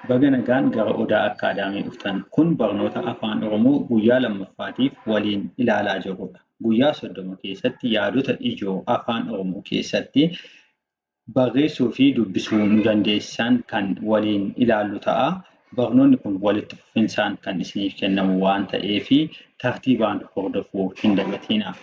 Baga nagaan gara Odaa Akkaadaamii dhuftan. Kun barnoota afaan Oromoo guyyaa lammaffaatiif waliin ilaalaa jirrudha. Guyyaa 30 keessatti yaadota ijoo afaan Oromoo keessatti barreessuu fi dubbisuu nu dandeessisan kan waliin ilaallu ta'a. Barnoonni kun walitti fufinsaan kan isiniif kennamu waan ta'eefi tartiibaan hordofuu hin dagatinaa.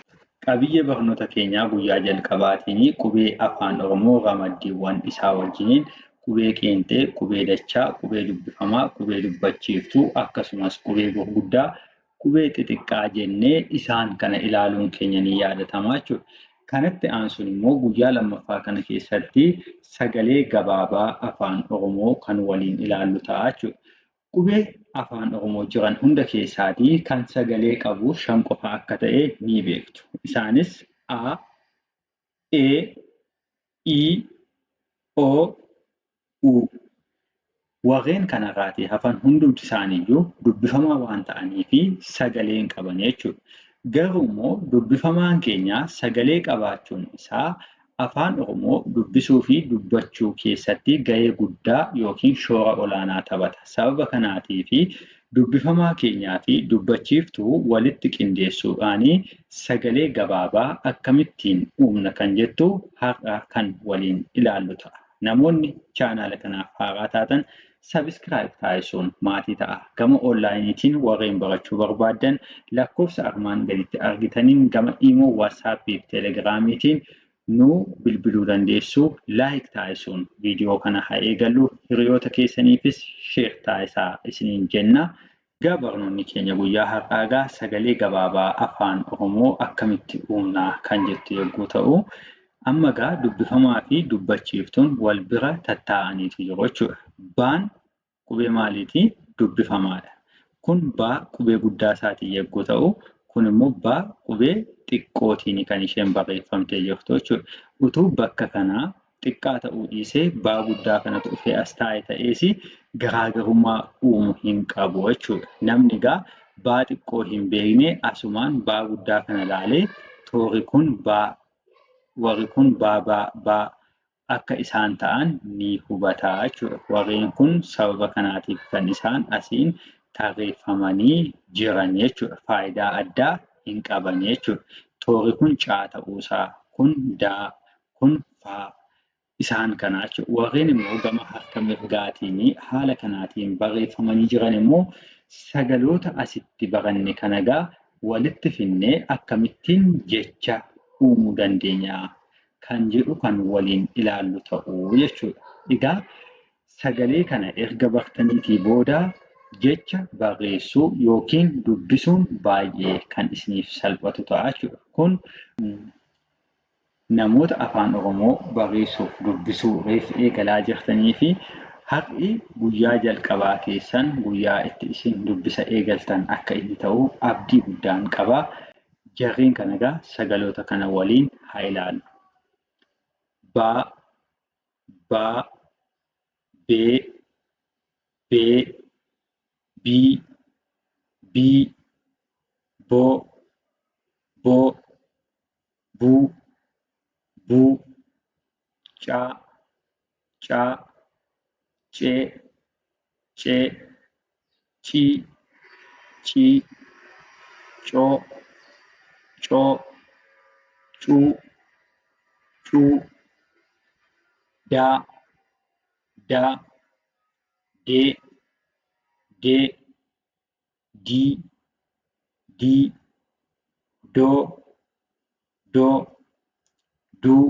Qabiyyee barnoota keenyaa guyyaa jalqabaatiin qubee afaan Oromoo ramaddiiwwan isaa wajjiniin qubee qeenxee, qubee dachaa, qubee dubbifamaa, qubee dubbachiiftuu akkasumas qubee gurguddaa, qubee xixiqqaa jennee isaan kana ilaaluun keenya ni yaadatama jechuudha. Kanatti aansuun immoo guyyaa lammaffaa kana keessatti sagalee gabaabaa afaan Oromoo kan waliin ilaallu ta'a jechuudha. Qubee afaan Oromoo jiran hunda keessaatii kan sagalee qabu 5 qofa akka ta'e ni beektu. Isaanis A, E, I, O, U. Warreen kanarraatii hafan hundumti isaaniiyyuu dubbifamaa waan ta'anii fi sagalee hin qaban jechuudha. Garuu immoo dubbifamaan keenya sagalee qabaachuun isaa afaan Oromoo dubbisuu fi dubbachuu keessatti gahee guddaa yookiin shoora olaanaa taphata. Sababa kanaatii fi dubbifamaa keenyaa fi dubbachiiftuu walitti qindeessuudhaan sagalee gabaabaa akkamittiin uumna kan jettu har'a kan waliin ilaallu ta'a. Namoonni chaanaala kanaaf haaraa taatan sabiskiraayib taasisuun maatii ta'a. Gama onlaayiniitiin warreen barachuu barbaadan lakkoofsa armaan gaditti argitaniin gama iimoo, waatsaappii fi teelegiraamiitiin nu bilbiluu dandeessu. Laayik taasisuun viidiyoo kana haa eegallu. Hiriyoota keessaniifis sheer taasisaa isiniin jenna. Egaa barnoonni keenya guyyaa har'aa sagalee gabaabaa afaan Oromoo akkamitti uumnaa kan jettu yogguu ta'u, amma dubbifamaa fi dubbachiiftuun wal bira tattaa'aniitu jiru jechuudha. Baan qubee maaliitii? Dubbifamaadha. Kun baa qubee guddaa isaatii yogguu ta'u, kun immoo baa qubee xiqqootiin kan isheen barreeffamtee jirtu jechuudha. Utuu bakka kanaa xiqqaa ta'uu dhiisee baa guddaa kanatu dhufee as taa'e ta'ees garaagarummaa uumuu hin qabu jechuudha. Namni baa xiqqoo hin beekne asumaan baa guddaa kana ilaalee toorri kun baa, warri kun baa akka isaan ta'an ni hubataa jechuudha. Warreen kun sababa kanaatiif kan isaan asiin tarreeffamanii jiran jechuudha. Faayidaa addaa hin qaban jechuudha. Toorri kun caa ta'uusaa, kun daa, kun faa isaan kanaa jechuudha. Warreen immoo gama harka mirgaatiin haala kanaatiin barreeffamanii jiran immoo sagaloota asitti baranne kana walitti finnee akkamittiin jecha uumuu dandeenya kan jedhu kan waliin ilaallu ta'uu jechuudha. Egaa sagalee kana erga bartaniitii booda jecha barreessuu yookiin dubbisuun baay'ee kan isiniif salphatu ta'a jechuudha. Kun namoota afaan Oromoo barreessuuf dubbisuu reef eegalaa jirtanii fi har'i guyyaa jalqabaa keessan guyyaa itti isin dubbisa eegaltan akka inni ta'u abdii guddaan qaba. Jarreen kana sagaloota kana waliin haa ilaallu. Baa, baa, bee, bee, bii, bii, boo, boo, buu, buu, caa, caa, cee, cee, cii, cii, coo, coo, cuu, cuu, daa, daa, dee, dee, dii, dii, doo, doo, duu,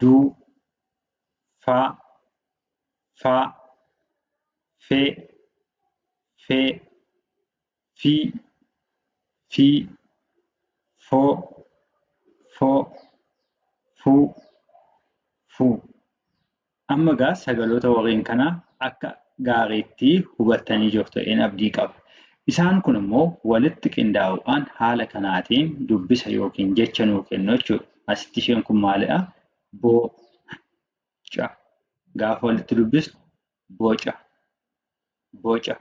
duu, faa, faa, fee, fee, fii, fii, foo, foo, fuu, fuu. Amma sagaloota warreen kanaa akka gaariitti hubattanii jirtu ta'een abdii qaba. Isaan kun immoo walitti qindaa'uudhaan haala kanaatiin dubbisa yookiin jecha nuu kennu jechuudha. Asitti isheen kun maalidha? Boca. Gaafa walitti dubbisnu boca. Boca.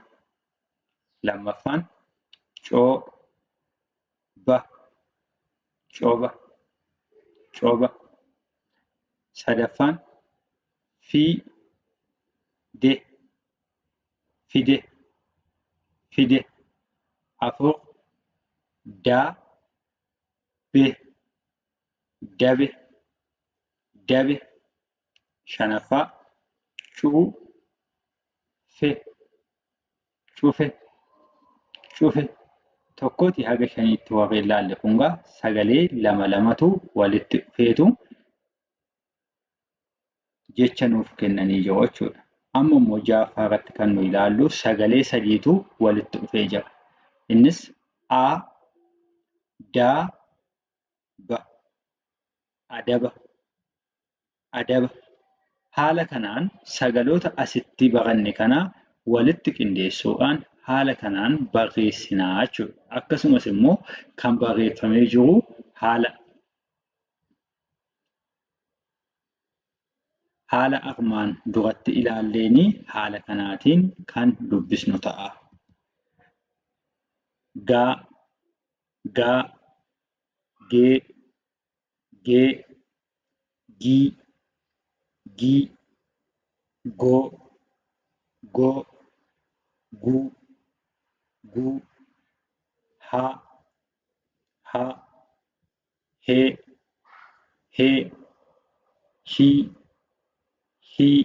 Lammaffaan cooba. Cooba. Cooba. Sadaffaan fiide. fide, fide. Afur dabe, dabe, dabe. Shanaffaa cuufe, cufe, cufe. Tokkooti haga shaniitti warreen ilaalle kungaa sagalee lama lamatu walitti dhufeetu jecha nuuf kennanii jiru jechuudha. Amma immoo ja'affaa irratti kan nu ilaallu sagalee sadiitu walitti dhufee jira. Innis a, da, ba, adaba, adaba. Haala kanaan sagaloota asitti baranne kana walitti qindeessuudhaan haala kanaan barreessinaa jechuudha. Akkasumas immoo kan barreeffamee jiru haala armaan duratti ilaalleeni haala kanaatiin kan dubbisnu ta'a. Gaa, gaa, gee, gee, gii, gii, goo, goo, guu, guu, haa, haa, hee, hee, hii, hii,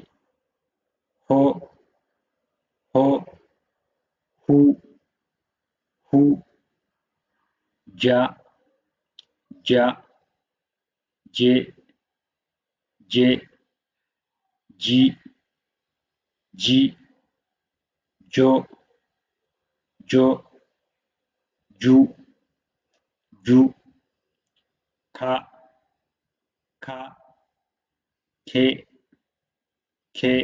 hoo, hoo, huu, huu, jaa, jaa, jee, jee, jii, jii, joo, joo, juu, juu, kaa, kaa, kee, kee,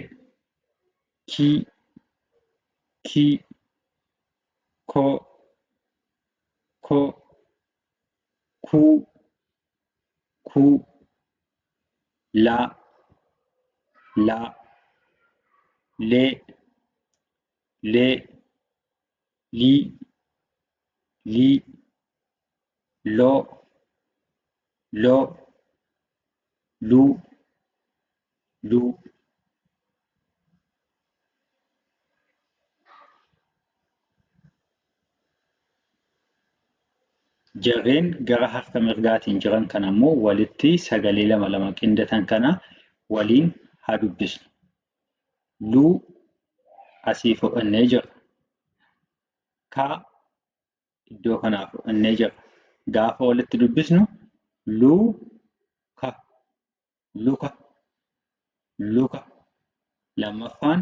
kii, kii, koo, koo, kuu, kuu, laa, laa, lee, lee, lii, lii, loo, loo, luu, luu. Jarreen gara harka mirgaatiin jiran kana immoo walitti sagalee lama lama qindatan kana waliin haa dubbisnu. Luu asii fudhannee jira. Kaa iddoo kanaa fudhannee jira. Gaafa walitti dubbisnu luka, luka, luka. Lammaffaan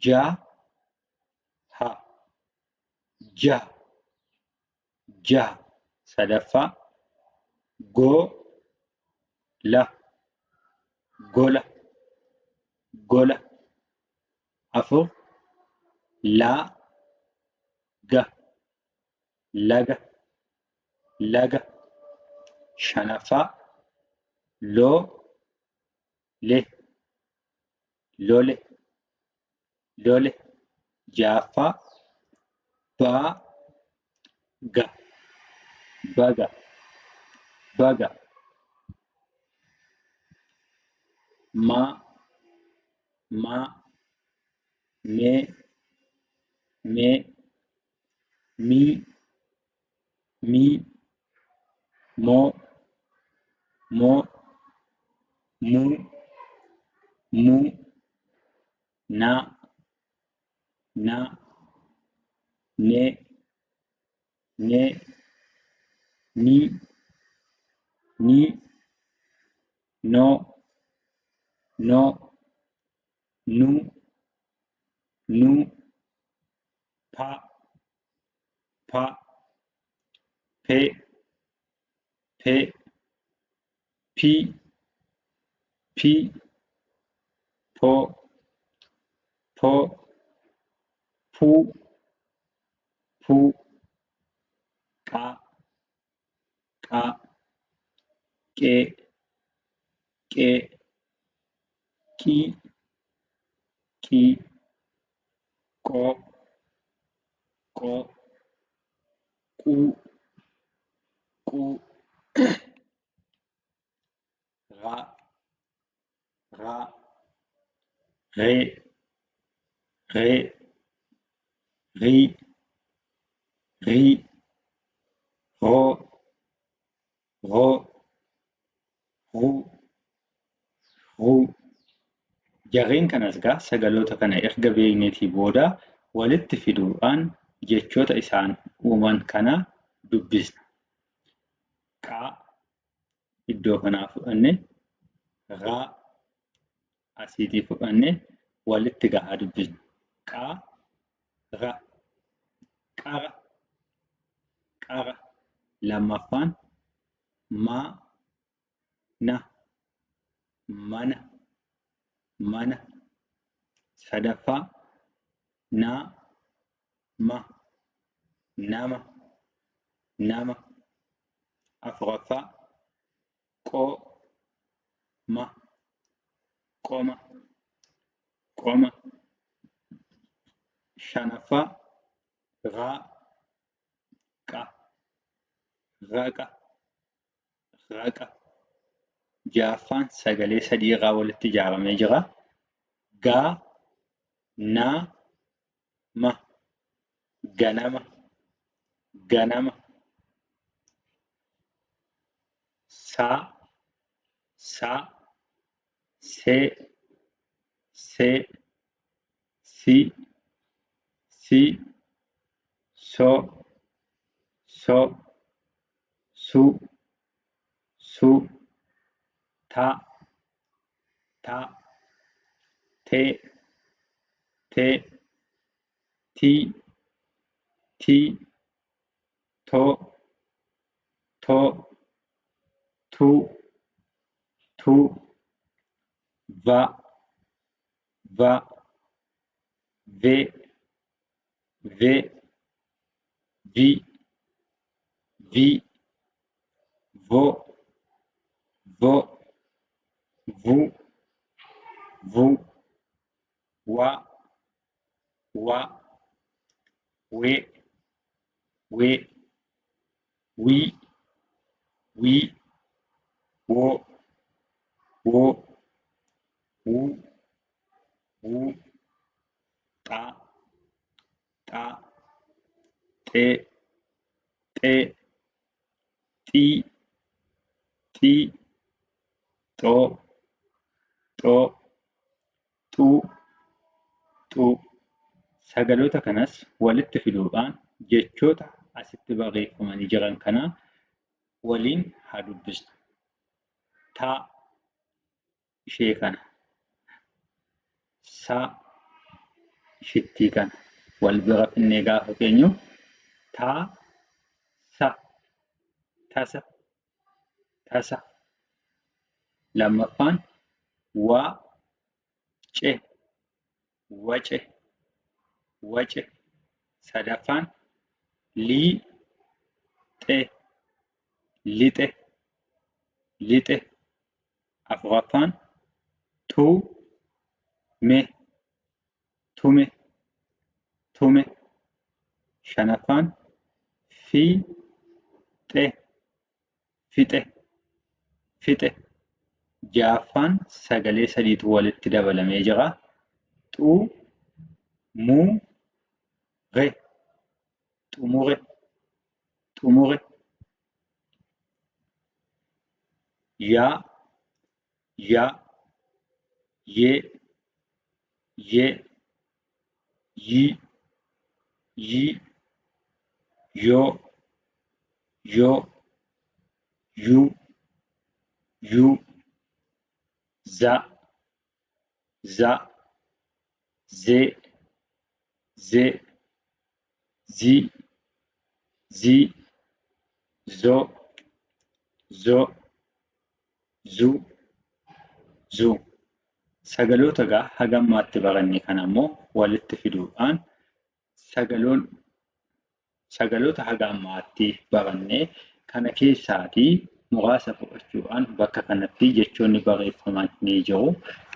jaha, jaha, jaha. Sadaffaa gola, gola, gola. Afur laga, laga, laga. Shanaffaa lole, lole, lole. Ja'affaa baga, baga, baga. Ma, mee, mii, moo, muu, naa, nee, nii, noo, nuu, paa, pee, pii, poo, puu, qaa, qee, qii, qoo, quu, raa, ree, ri, ri, ro, ro, ru, ru. Jarreen kanas egaa sagaloota kana erga beekneetii booda walitti fiduudhaan jechoota isaan uuman kana dubbisna. Qaa iddoo kanaa fudhanne, raa asiitii fudhanne walitti gahaa dubbisna. Qaa, ra, qara, qara. Lammaffaan maa, na, mana, mana. Sadaffaa naa, ma, nama, nama. Afuraffaa qoo, ma, qoma, qoma. Shanaffaa raa, qa, raqa, raqa. Ja'affaan sagalee sadii irraa walitti ijaaramee jira. Gaa, naa, ma, ganama, ganama. Saa, saa, see, see, si, si, soo, soo, su, su. Ta, ta, te, te, ti, ti, to, to, tu, tu, va, va, ve, ve, vi, vi, vo, vo, vu, vu, wa, wa, we, we, wi, wi, wo, wo, wu, wu, xa, xa, xe, xe, xi, xi, xo, xoo, xuu, xuu. Sagaloota kanas walitti fiduudhaan jechoota asitti barreeffamanii jiran kana waliin haa dubbisnu. Taa ishee kana, saa ishittii kana wal bira finnee gaafa keenyu taa, sa, tasa, tasa. Lammaffaan waa, ce, wace, wace. Sadaffaan lii, xe, lixe, lixe. Afuraffaan tuu, me, tume, tume. Shanaffaan fii, xe, fixe, fixe. Ja'affaan sagalee sadiitu walitti dabalamee jira. Xuu, muu, re, xumure, xumure. Yaa, yaa, yee, yee, yii, yii, yoo, yoo, yuu, yuu. Za, za, zee, zee, zii, zii, zoo, zoo, zuu, zuu. Sagaloota egaa haga ammaatti baranne kana ammoo walitti fiduudhaan sagaloota haga ammaatti barannee kana keessaatii muraasa fudhachuudhaan bakka kanatti jechoonni barreeffaman ni jiru.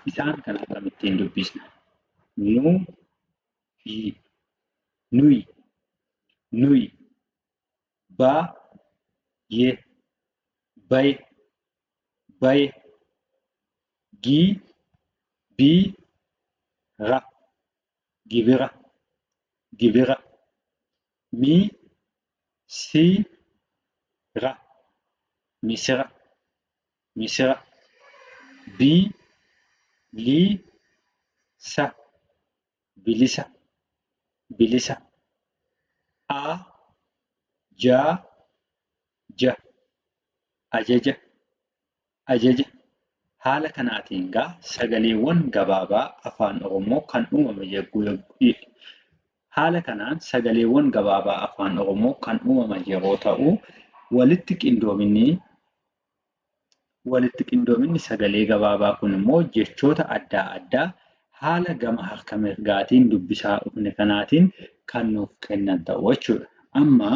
Isaan kana akkamittiin dubbisna? Nuu, yi, nuyi, nuyi. Baa, ye, baye, baye. Gii, bii, ra, gibira, gibira. mi, si, ra, misira, misira, bi, li, sa, bilisa, bilisa, a, ja, ja, ajaja, ajaja. Haala kanaatiin egaa sagaleewwan gabaabaa afaan Oromoo kan uumame haala kanaan sagaleewwan gabaabaa afaan Oromoo kan uumaman yeroo ta'u, walitti qindoominni sagalee gabaabaa kun immoo jechoota adda addaa haala gama harka mirgaatiin dubbisaa dhufne kanaatiin kan nuuf kennan ta'u jechuudha. Amma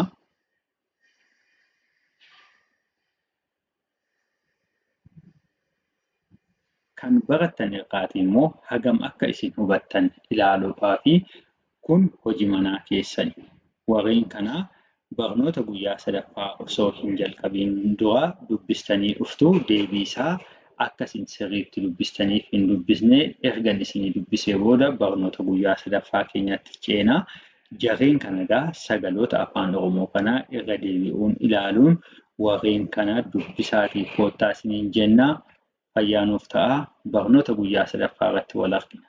kan barattan irraatii immoo hagam akka isin hubattan ilaaluudhaa fi kun hojii manaa keessani. Warreen kanaa barnoota guyyaa sadaffaa osoo hin jalqabiin dura dubbistanii dhuftuu deebii isaa akka isin sirriitti dubbistaniif hin dubbisne ergan isinii dubbisee booda barnoota guyyaa sadaffaa keenyatti ceenaa. Jarreen kana egaa sagaloota afaan Oromoo kanaa irra deebi'uun ilaaluun warreen kana dubbisaatii koottaa isiniin jennaa. Fayyaa nuuf ta'aa. Barnoota guyyaa sadaffaa irratti wal argina.